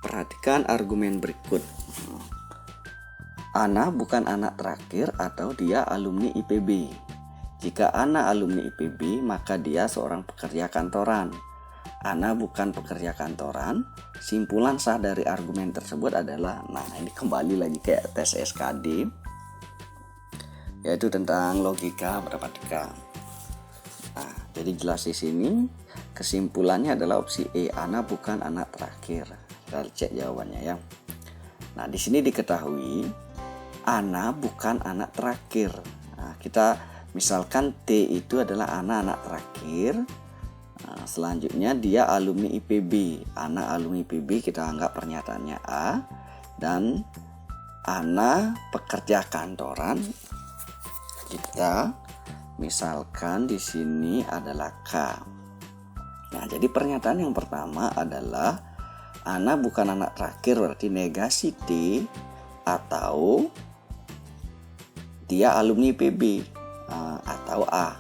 Perhatikan argumen berikut. Ana bukan anak terakhir atau dia alumni IPB. Jika Ana alumni IPB, maka dia seorang pekerja kantoran. Ana bukan pekerja kantoran. Simpulan sah dari argumen tersebut adalah, ini kembali lagi kayak tes SKD, yaitu tentang logika matematika. Jadi jelas di sini kesimpulannya adalah opsi E, Ana bukan anak terakhir. Kita cek jawabannya ya. Nah, di sini diketahui Ana bukan anak terakhir. Kita misalkan T itu adalah anak terakhir. Selanjutnya dia alumni IPB. Ana alumni IPB, kita anggap pernyataannya A. Dan Ana pekerja kantoran, kita misalkan di sini adalah K. Nah, jadi pernyataan yang pertama adalah Ana bukan anak terakhir, berarti negasi T atau dia alumni IPB atau A.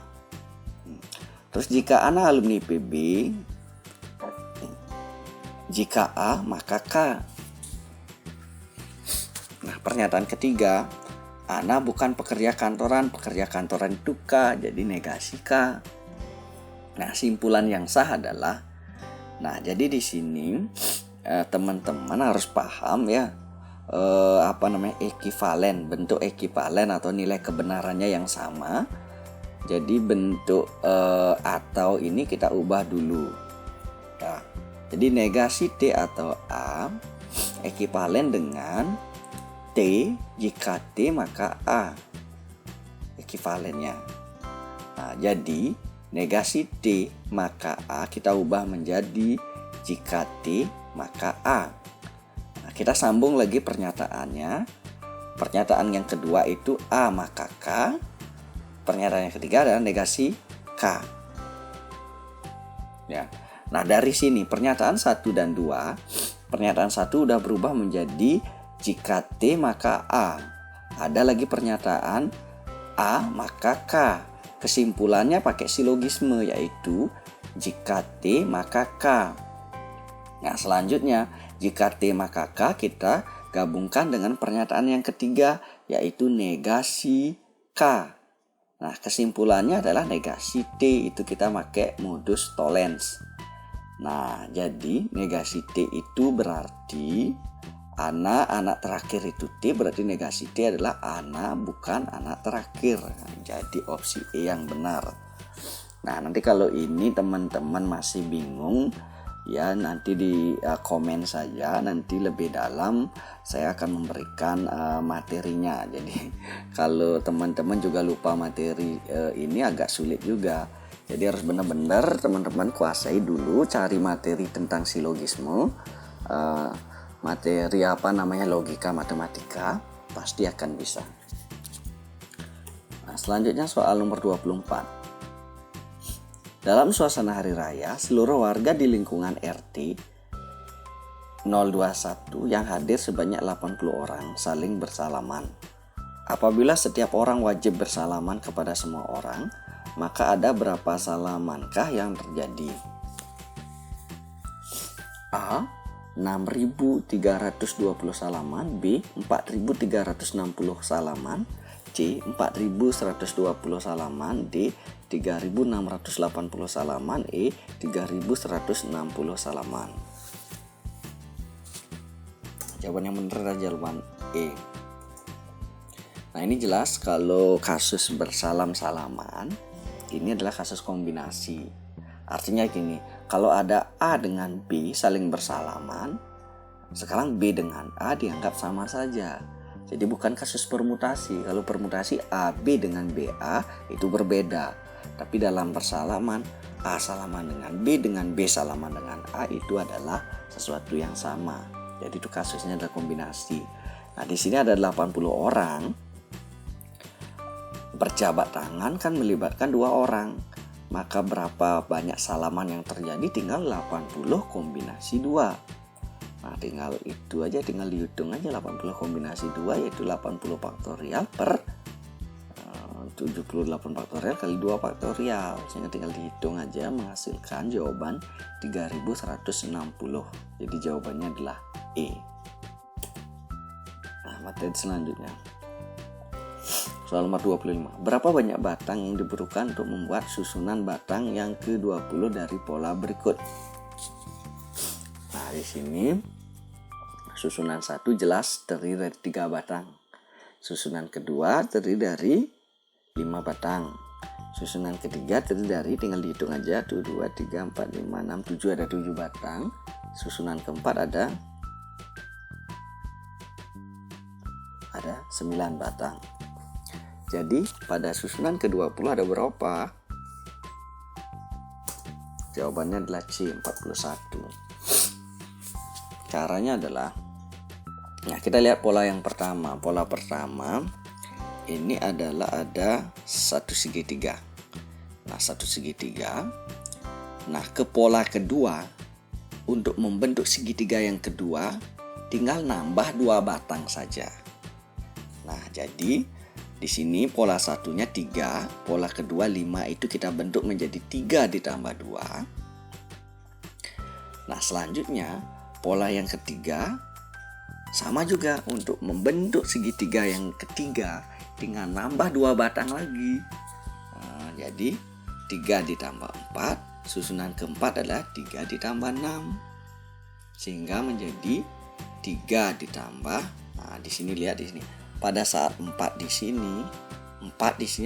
Terus jika Ana alumni IPB, jika A maka K. Nah, pernyataan ketiga, Ana bukan pekerja kantoran itu K, jadi negasi K. Nah, simpulan yang sah adalah, jadi di sini teman-teman harus paham ya, ekivalen, bentuk ekivalen atau nilai kebenarannya yang sama. Jadi bentuk atau ini kita ubah dulu. Nah, jadi negasi T atau A ekivalen dengan T, jika T maka A ekivalennya. Nah, jadi negasi T maka A kita ubah menjadi jika T maka A. Kita sambung lagi pernyataannya. Pernyataan yang kedua itu A maka K. Pernyataan yang ketiga adalah negasi K. Ya. Nah, dari sini pernyataan 1 dan 2. Pernyataan 1 udah berubah menjadi jika T maka A. Ada lagi pernyataan A maka K. Kesimpulannya pakai silogisme, yaitu jika T maka K. Nah, selanjutnya jika T maka K kita gabungkan dengan pernyataan yang ketiga, yaitu negasi K. Nah, kesimpulannya adalah negasi T, itu kita pakai modus tollens. Nah, jadi negasi T itu berarti anak terakhir itu T, berarti negasi T adalah Ana bukan anak terakhir. Jadi opsi E yang benar. Nah, nanti kalau ini teman-teman masih bingung, ya nanti di komen saja, nanti lebih dalam saya akan memberikan materinya. Jadi kalau teman-teman juga lupa materi ini agak sulit juga. Jadi harus benar-benar teman-teman kuasai dulu, cari materi tentang silogisme, materi logika matematika, pasti akan bisa. Nah, selanjutnya soal nomor 24. Dalam suasana hari raya, seluruh warga di lingkungan RT 021 yang hadir sebanyak 80 orang saling bersalaman. Apabila setiap orang wajib bersalaman kepada semua orang, maka ada berapa salamankah yang terjadi? A. 6.320 salaman. B. 4.360 salaman. C. 4.120 salaman. D. 3.680 salaman. E. 3.160 salaman. Jawaban yang benar adalah jawaban E. Nah, ini jelas kalau kasus bersalam-salaman ini adalah kasus kombinasi. Artinya gini, kalau ada A dengan B saling bersalaman, sekarang B dengan A dianggap sama saja. Jadi bukan kasus permutasi. Kalau permutasi A B dengan BA itu berbeda. Tapi dalam bersalaman, A salaman dengan B salaman dengan A itu adalah sesuatu yang sama. Jadi itu kasusnya adalah kombinasi. Nah, di sini ada 80 orang. Berjabat tangan kan melibatkan 2 orang. Maka berapa banyak salaman yang terjadi? Tinggal 80 kombinasi 2. Nah, tinggal dihitung aja 80 kombinasi 2, yaitu 80 faktorial per 78 faktorial kali 2 faktorial. Sehingga tinggal dihitung aja menghasilkan jawaban 3160. Jadi jawabannya adalah E. Nah, materi selanjutnya. Soal nomor 25. Berapa banyak batang yang diperlukan untuk membuat susunan batang yang ke-20 dari pola berikut? Nah, di sini susunan 1 jelas terdiri dari 3 batang. Susunan kedua terdiri dari 5 batang. Susunan ketiga terdiri dari, tinggal dihitung aja, 1, 2, 3, 4, 5, 6, 7, ada 7 batang. Susunan keempat ada 9 batang. Jadi pada susunan ke-20 ada berapa? Jawabannya adalah C, 41. Caranya adalah, nah kita lihat pola yang pertama. Pola pertama ini adalah ada satu segitiga. Nah, satu segitiga. Nah, ke pola kedua, untuk membentuk segitiga yang kedua tinggal nambah 2 batang saja. Nah, jadi di sini pola satunya 3, pola kedua 5, itu kita bentuk menjadi 3 ditambah 2. Nah, selanjutnya pola yang ketiga sama juga, untuk membentuk segitiga yang ketiga tinggal nambah 2 batang lagi. Nah, jadi 3 ditambah 4, susunan keempat adalah 3 ditambah 6. Sehingga menjadi 3 ditambah, nah di sini lihat di sini. Pada saat 4 di sini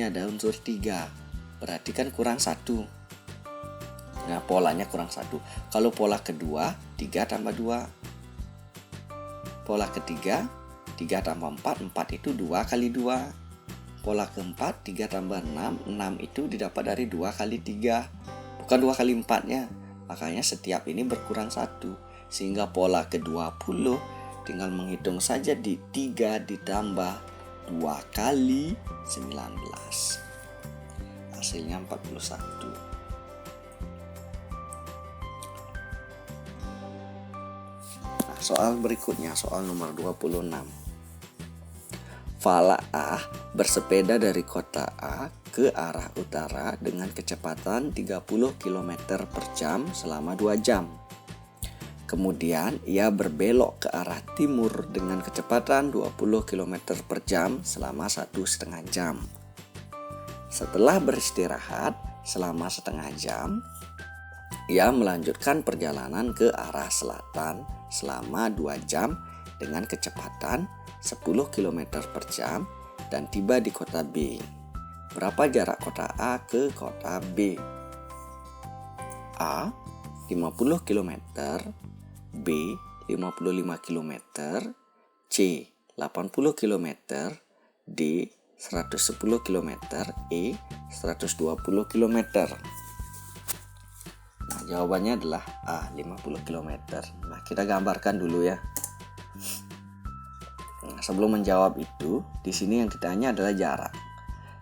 ada unsur 3. Berarti kan kurang 1. Nah, polanya kurang 1. Kalau pola kedua 3 tambah 2. Pola ketiga 3 tambah 4, 4 itu 2 kali 2. Pola keempat 3 tambah 6, 6 itu didapat dari 2 kali 3. Bukan 2 kali 4-nya. Makanya setiap ini berkurang 1. Sehingga pola ke-20 tinggal menghitung saja di 3 ditambah 2 kali 19. Hasilnya 41. Nah, soal berikutnya, soal nomor 26. Fala A bersepeda dari kota A ke arah utara dengan kecepatan 30 km per jam selama 2 jam. Kemudian ia berbelok ke arah timur dengan kecepatan 20 km per jam selama 1,5 jam. Setelah beristirahat selama setengah jam, ia melanjutkan perjalanan ke arah selatan selama 2 jam dengan kecepatan 10 km per jam dan tiba di kota B. Berapa jarak kota A ke kota B? A 50 km, B 55 km, C 80 km, D 110 km, E 120 km. Nah, jawabannya adalah A 50 km. Nah, kita gambarkan dulu ya. Nah, sebelum menjawab itu, di sini yang ditanya adalah jarak.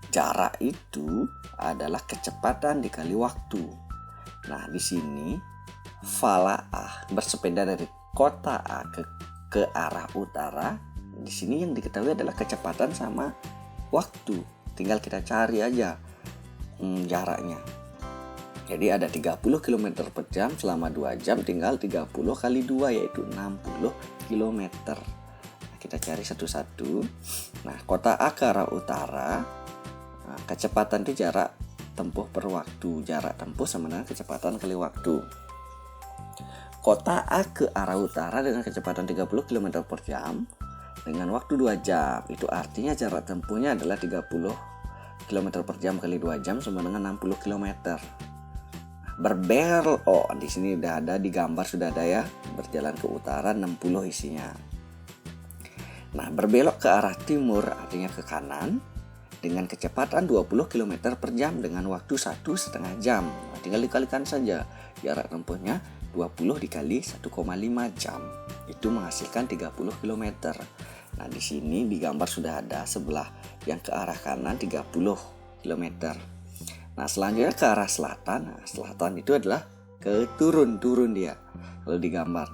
Jarak itu adalah kecepatan dikali waktu. Nah, di sini Fala A bersepeda dari kota A ke arah utara. Di sini yang diketahui adalah kecepatan sama waktu. Tinggal kita cari aja jaraknya. Jadi ada 30 km per jam selama 2 jam, tinggal 30 kali 2 yaitu 60 km. Nah, kita cari satu-satu. Nah, kota A ke arah utara, nah, kecepatan itu jarak tempuh per waktu. Jarak tempuh sama dengan kecepatan kali waktu. Kota A ke arah utara dengan kecepatan 30 km per jam dengan waktu 2 jam. Itu artinya jarak tempuhnya adalah 30 km per jam kali 2 jam sama dengan 60 km. Berbelok, oh di sini udah ada di gambar, sudah ada ya, berjalan ke utara 60 isinya. Nah, berbelok ke arah timur artinya ke kanan dengan kecepatan 20 km per jam dengan waktu 1,5 jam. Nah, tinggal dikalikan saja, jarak tempuhnya 20 dikali 1,5 jam. Itu menghasilkan 30 km. Nah, di sini di gambar sudah ada sebelah yang ke arah kanan 30 km. Nah, selanjutnya ke arah selatan. Nah, selatan itu adalah ke turun dia. Kalau digambar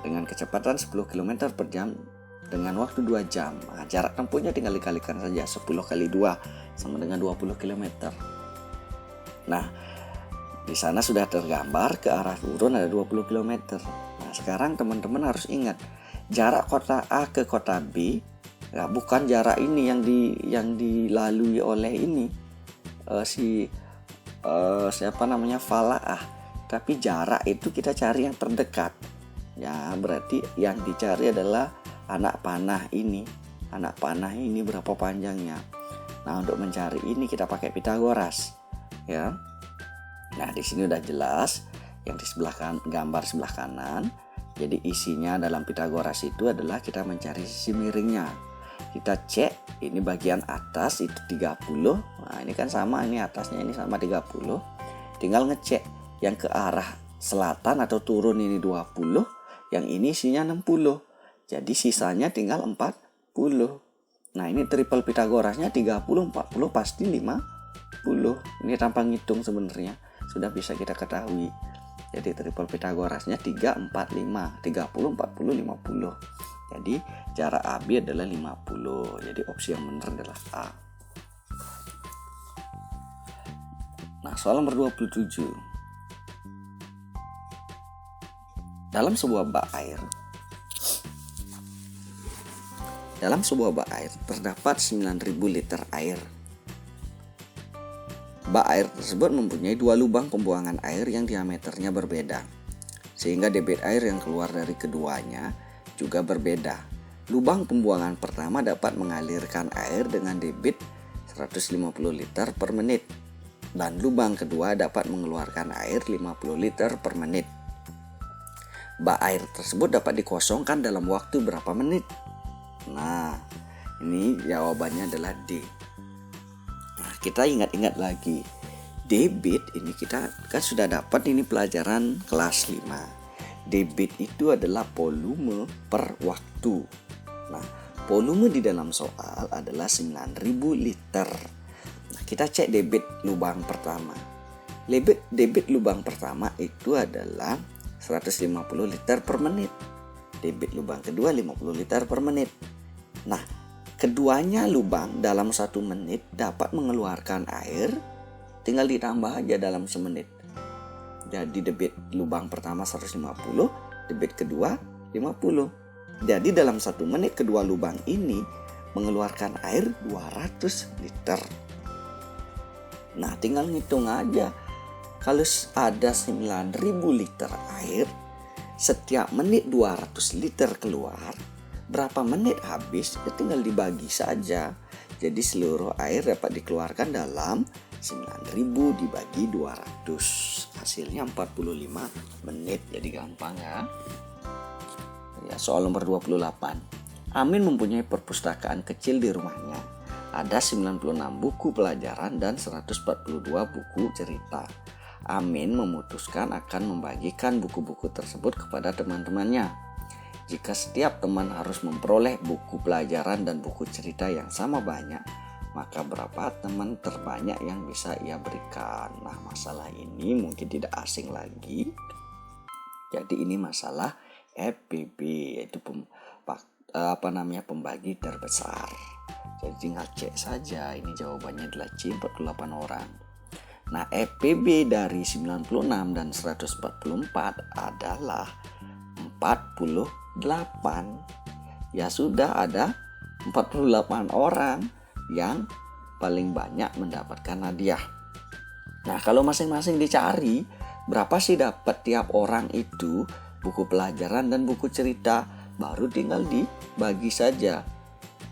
dengan kecepatan 10 km per jam dengan waktu 2 jam. Nah, jarak tempuhnya tinggal dikalikan saja, 10 kali 2 sama dengan 20 km. Nah, di sana sudah tergambar ke arah turun ada 20 km. Nah, sekarang teman-teman harus ingat, jarak kota A ke kota B ya, bukan jarak ini yang dilalui oleh ini Falaah, tapi jarak itu kita cari yang terdekat. Ya, berarti yang dicari adalah anak panah ini. Anak panah ini berapa panjangnya. Nah, untuk mencari ini kita pakai Pitagoras, ya. Nah, di sini udah jelas yang di gambar sebelah kanan. Jadi isinya dalam Pitagoras itu adalah kita mencari sisi miringnya. Kita cek ini bagian atas itu 30. Nah, ini kan sama, ini atasnya ini sama 30. Tinggal ngecek yang ke arah selatan atau turun ini 20, yang ini isinya 60. Jadi sisanya tinggal 40. Nah, ini triple Pitagorasnya 30, 40 pasti 50. Ini tanpa ngitung sebenarnya sudah bisa kita ketahui. Jadi triple Pitagorasnya 3, 4, 5, 30, 40, 50. Jadi jarak AB adalah 50. Jadi opsi yang benar adalah A. Nah, soal nomor 27. Dalam sebuah bak air terdapat 9.000 liter air. Bak air tersebut mempunyai 2 lubang pembuangan air yang diameternya berbeda, sehingga debit air yang keluar dari keduanya juga berbeda. Lubang pembuangan pertama dapat mengalirkan air dengan debit 150 liter per menit, dan lubang kedua dapat mengeluarkan air 50 liter per menit. Bak air tersebut dapat dikosongkan dalam waktu berapa menit? Nah, ini jawabannya adalah D. Nah, kita ingat-ingat lagi. Debit ini kita kan sudah dapat ini pelajaran kelas 5. Debit itu adalah volume per waktu. Nah, volume di dalam soal adalah 9.000 liter. Nah, kita cek debit lubang pertama. Debit lubang pertama itu adalah 150 liter per menit. Debit lubang kedua 50 liter per menit. Nah, keduanya lubang dalam 1 menit dapat mengeluarkan air, tinggal ditambah aja dalam semenit. Jadi debit lubang pertama 150, debit kedua 50. Jadi dalam 1 menit kedua lubang ini mengeluarkan air 200 liter. Nah, tinggal ngitung aja. Kalau ada 9.000 liter air, setiap menit 200 liter keluar, berapa menit habis? Ya tinggal dibagi saja. Jadi seluruh air dapat dikeluarkan dalam 9.000 dibagi 200. Hasilnya 45 menit. Jadi gampang ya. Ya, soal nomor 28. Amin mempunyai perpustakaan kecil di rumahnya. Ada 96 buku pelajaran dan 142 buku cerita. Amin memutuskan akan membagikan buku-buku tersebut kepada teman-temannya. Jika setiap teman harus memperoleh buku pelajaran dan buku cerita yang sama banyak, maka berapa teman terbanyak yang bisa ia berikan? Nah, masalah ini mungkin tidak asing lagi. Jadi ini masalah FPB, yaitu pembagi terbesar. Jadi tinggal cek saja, ini jawabannya adalah C, 48 orang. Nah, FPB dari 96 dan 144 adalah 48. Ya sudah, ada 48 orang yang paling banyak mendapatkan hadiah. Nah, kalau masing-masing dicari berapa sih dapat tiap orang itu buku pelajaran dan buku cerita, baru tinggal dibagi saja.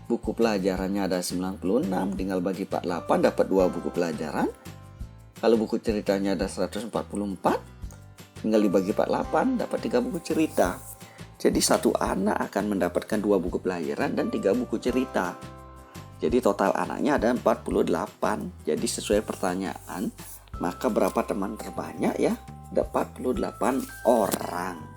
Buku pelajarannya ada 96, tinggal bagi 48 dapat 2 buku pelajaran. Kalau buku ceritanya ada 144, tinggal dibagi 48 dapat 3 buku cerita. Jadi satu anak akan mendapatkan 2 buku pelajaran dan 3 buku cerita. Jadi total anaknya ada 48. Jadi sesuai pertanyaan, maka berapa teman terbanyak ya? Ada 48 orang.